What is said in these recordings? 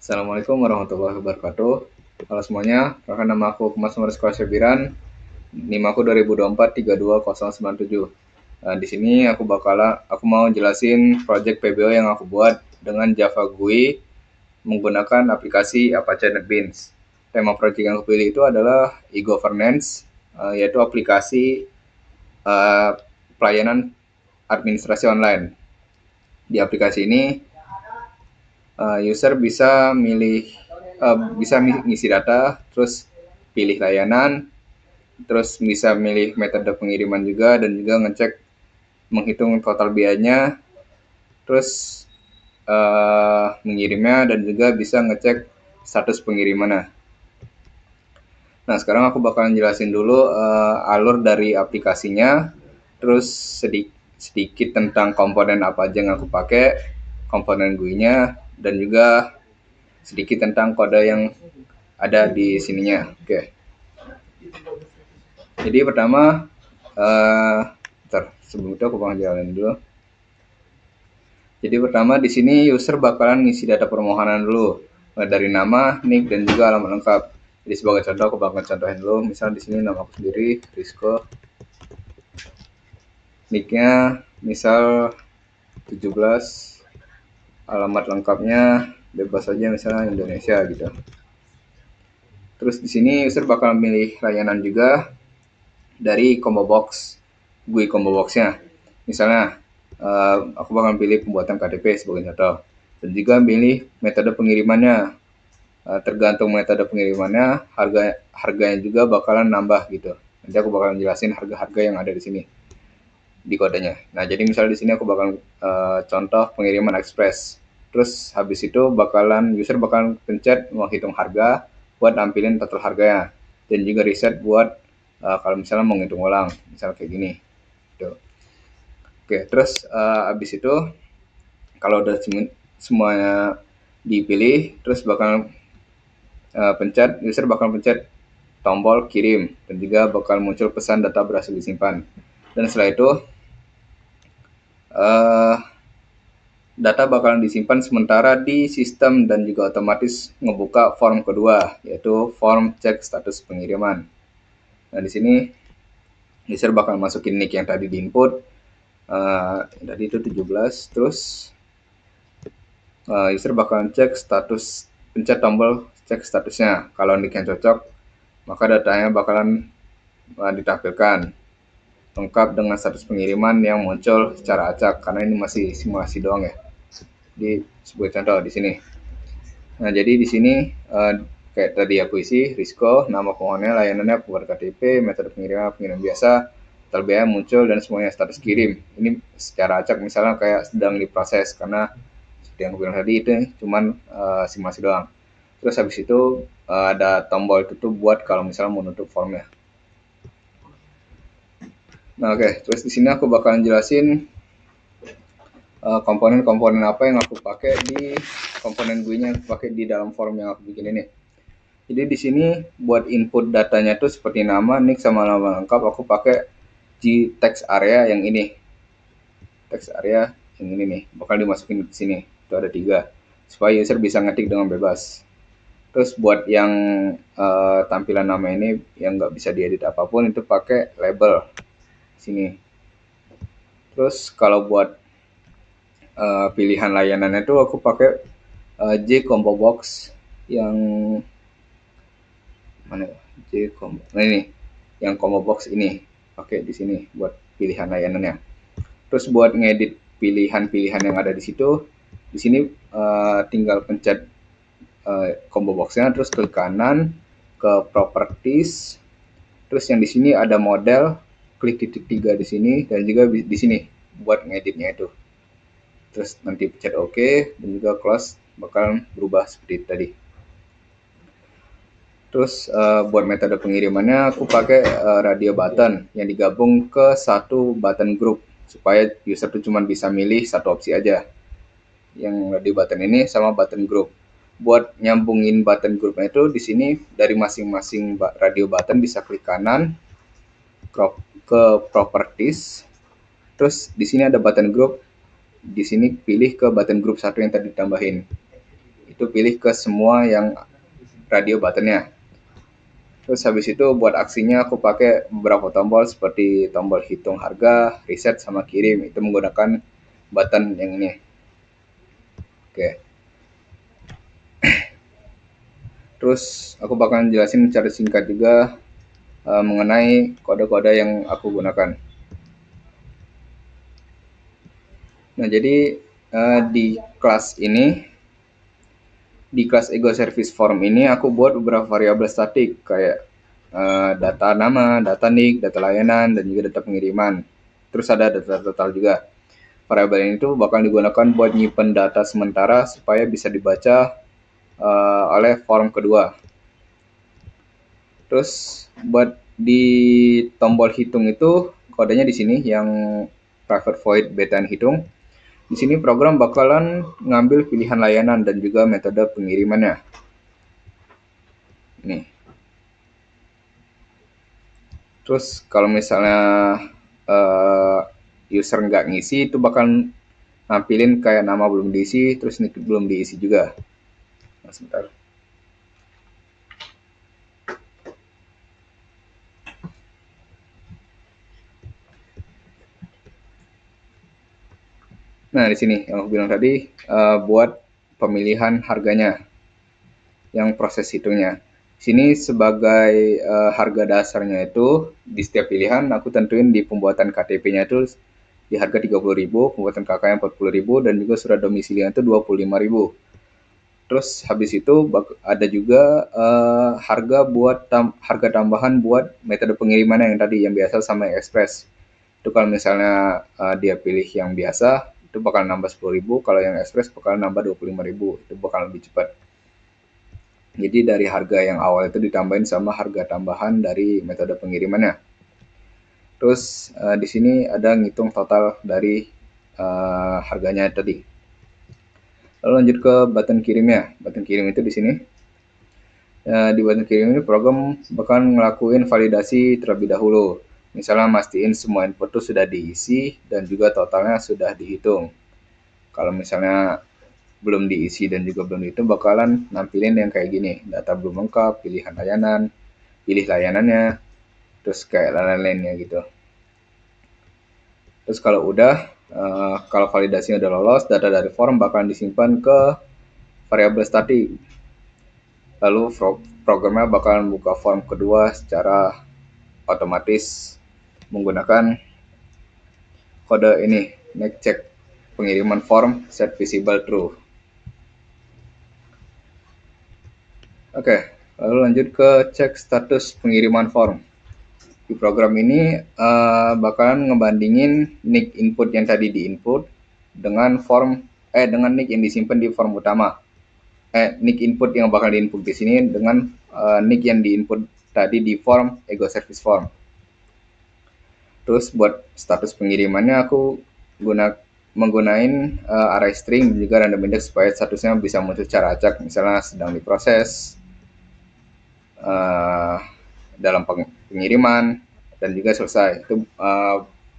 Assalamualaikum warahmatullahi wabarakatuh. Halo semuanya, perkenalkan nama aku Kemas Nomor Sekolah Syabiran, NIM aku 2024-32-097. Di sini aku mau jelasin project PBO yang aku buat dengan Java GUI menggunakan aplikasi Apache NetBeans. Tema project yang aku pilih itu adalah e-governance, yaitu aplikasi uh, pelayanan administrasi online. Di aplikasi ini user bisa ngisi data, terus pilih layanan, terus bisa milih metode pengiriman juga, dan juga ngecek menghitung total biayanya, terus mengirimnya, dan juga bisa ngecek status pengirimannya. Nah, sekarang aku bakalan jelasin dulu alur dari aplikasinya, terus sedikit tentang komponen apa aja yang aku pakai, komponen GUI-nya, dan juga sedikit tentang kode yang ada di sininya. Oke. Jadi pertama, sebelum itu aku bakal jalanin dulu. Jadi pertama di sini user bakalan ngisi data permohonan dulu, dari nama, nick, dan juga alamat lengkap. Jadi sebagai contoh aku bakal contohin dulu. Misal di sini nama aku sendiri, Rizko. Nicknya misal 17, alamat lengkapnya bebas aja misalnya Indonesia gitu. Terus di sini user bakal milih layanan juga dari combo box, GUI combo boxnya. Misalnya aku bakal pilih pembuatan KTP sebagai contoh, dan juga pilih metode pengirimannya. Tergantung metode pengirimannya, harganya juga bakalan nambah gitu. Nanti aku bakalan jelasin harga-harga yang ada di sini di kodenya. Nah, jadi misalnya di sini aku bakal contoh pengiriman ekspres. Terus habis itu user bakalan pencet menghitung harga buat nampilin total harganya, dan juga reset buat kalau misalnya mau ngitung ulang, misalnya kayak gini. Gitu. Oke, terus habis itu kalau udah semuanya dipilih, terus user bakal pencet tombol kirim, dan juga bakal muncul pesan data berhasil disimpan. Dan setelah itu data bakalan disimpan sementara di sistem, dan juga otomatis ngebuka form kedua, yaitu form cek status pengiriman. Nah, di sini user bakal masukin nick yang tadi di input, tadi itu 17, terus user bakalan cek status, pencet tombol cek statusnya. Kalau nick yang cocok, maka datanya bakalan ditampilkan lengkap dengan status pengiriman yang muncul secara acak, karena ini masih simulasi doang ya. Di sebuah contoh di sini. Nah, jadi di sini kayak tadi aku isi Rizko, nama penghuninya, layanannya pembuat KTP, metode pengiriman biasa, total biaya muncul, dan semuanya status kirim. Ini secara acak misalnya kayak sedang diproses, karena seperti yang aku bilang tadi itu cuman simulasi doang. Terus habis itu ada tombol tutup buat kalau misalnya mau nutup formnya. Nah, oke. Terus di sini aku bakalan jelasin komponen-komponen apa yang aku pakai di komponen GUI-nya, aku pakai di dalam form yang aku bikin ini. Jadi di sini buat input datanya tuh seperti nama, nick, sama nama lengkap, aku pakai G text area yang ini. Text area yang ini nih, bakal dimasukin ke sini. Itu ada 3, supaya user bisa ngetik dengan bebas. Terus buat yang tampilan nama ini yang nggak bisa diedit apapun, itu pakai label sini. Terus kalau buat pilihan layanannya itu aku pakai J combo box yang mana ya? Nah, ini yang combo box ini pakai di sini buat pilihan layanannya. Terus buat ngedit pilihan-pilihan yang ada di situ, di sini tinggal pencet combo boxnya, terus ke kanan ke properties, terus yang di sini ada model, klik titik 3 di sini, dan juga di sini buat ngeditnya itu. Terus nanti pencet OK, dan juga close, bakal berubah seperti tadi. Terus buat metode pengirimannya aku pakai radio button yang digabung ke satu button group, supaya user tuh cuma bisa milih satu opsi aja, yang radio button ini sama button group. Buat nyambungin button groupnya itu di sini dari masing-masing radio button bisa klik kanan ke properties, terus di sini ada button group, di sini pilih ke button group 1 yang tadi ditambahin itu pilih ke semua yang radio buttonnya. Terus habis itu buat aksinya aku pakai beberapa tombol seperti tombol hitung harga, reset, sama kirim. Itu menggunakan button yang ini. Oke. Terus aku bakalan jelasin secara singkat juga mengenai kode-kode yang aku gunakan. Nah, jadi di kelas ini, di kelas Ego Service Form ini aku buat beberapa variabel statik kayak data nama, data nick, data layanan, dan juga data pengiriman. Terus ada data total juga. Variabel ini tuh bakal digunakan buat nyimpen data sementara supaya bisa dibaca oleh form kedua. Terus buat di tombol hitung itu kodenya di sini yang private void btn hitung. Di sini program bakalan ngambil pilihan layanan dan juga metode pengirimannya. Nih. Terus kalau misalnya user nggak ngisi, itu bakal nampilin kayak nama belum diisi, terus nick belum diisi juga. Nah, sebentar. Nah, di sini yang aku bilang tadi buat pemilihan harganya, yang proses hitungnya. Sini sebagai harga dasarnya itu di setiap pilihan aku tentuin di pembuatan KTP-nya itu di harga 30.000, pembuatan KK-nya 40.000, dan juga surat domisilinya itu 25.000. Terus habis itu ada juga harga buat harga tambahan buat metode pengiriman yang tadi yang biasa sama yang ekspres. Itu kalau misalnya dia pilih yang biasa itu bakal nambah 10.000, kalau yang ekspres bakal nambah 25.000, itu bakal lebih cepat. Jadi dari harga yang awal itu ditambahin sama harga tambahan dari metode pengirimannya. Terus di sini ada ngitung total dari harganya tadi. Lalu lanjut ke button kirimnya. Button kirim itu di sini. Di button kirim ini program bakal ngelakuin validasi terlebih dahulu. Misalnya mastiin semua input itu sudah diisi dan juga totalnya sudah dihitung. Kalau misalnya belum diisi dan juga belum dihitung, bakalan nampilin yang kayak gini. Data belum lengkap, pilihan layanan, pilih layanannya, terus kayak lain-lainnya gitu. Terus kalau udah, kalau validasinya udah lolos, data dari form bakalan disimpan ke variabel statik. Lalu programnya bakalan buka form kedua secara otomatis menggunakan kode ini, next check pengiriman form set visible true. Oke, lalu lanjut ke cek status pengiriman form. Di program ini bakalan ngebandingin nick input yang tadi diinput dengan dengan nick yang disimpan di form utama. Nick input yang bakal diinput di sini dengan nick yang diinput tadi di form Ego Service Form. Terus buat status pengirimannya aku menggunakan array string dan juga random index supaya statusnya bisa muncul secara acak, misalnya sedang diproses, dalam pengiriman, dan juga selesai. Itu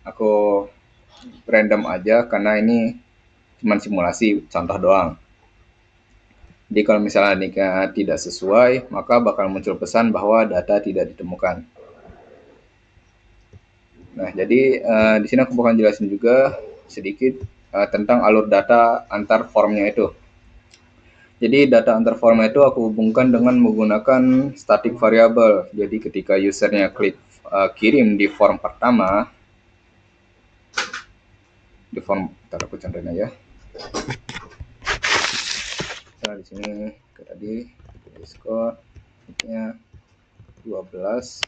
aku random aja karena ini cuma simulasi contoh doang. Jadi kalau misalnya nicknya tidak sesuai, maka bakal muncul pesan bahwa data tidak ditemukan. Nah, jadi di sini aku bakal jelasin juga sedikit tentang alur data antar formnya itu. Jadi data antar form itu aku hubungkan dengan menggunakan static variable. Jadi ketika usernya klik kirim di form pertama, di form, ntar aku contohin aja. Nah, di sini tadi Discord nya 12,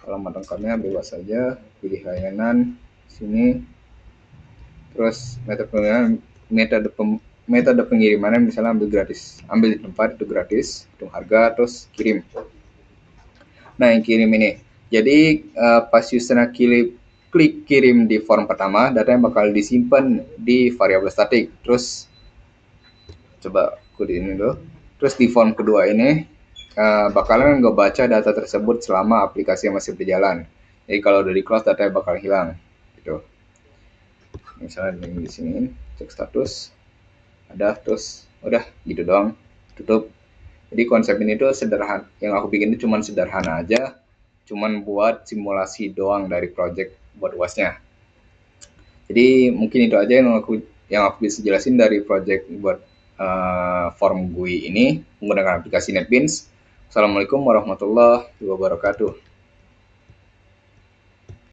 alamat lengkapnya bebas saja, pilih layanan sini, terus metode pengirimannya misalnya ambil gratis, ambil di tempat itu gratis, hitung harga, terus kirim. Nah, yang kirim ini, jadi pas usernya klik kirim di form pertama, datanya bakal disimpan di variabel statik. Terus coba aku di ini dulu. Terus di form kedua ini bakalan ngebaca data tersebut selama aplikasi masih berjalan. Jadi kalau udah di close, datanya bakal hilang. Gitu. Misalnya di sini cek status, ada, terus Udah gitu doang, tutup. Jadi konsep ini tuh sederhana, yang aku bikin itu cuman sederhana aja, cuman buat simulasi doang dari project buat UASnya. Jadi mungkin itu aja yang aku bisa jelasin dari project buat form GUI ini menggunakan aplikasi NetBeans. Assalamualaikum warahmatullahi wabarakatuh.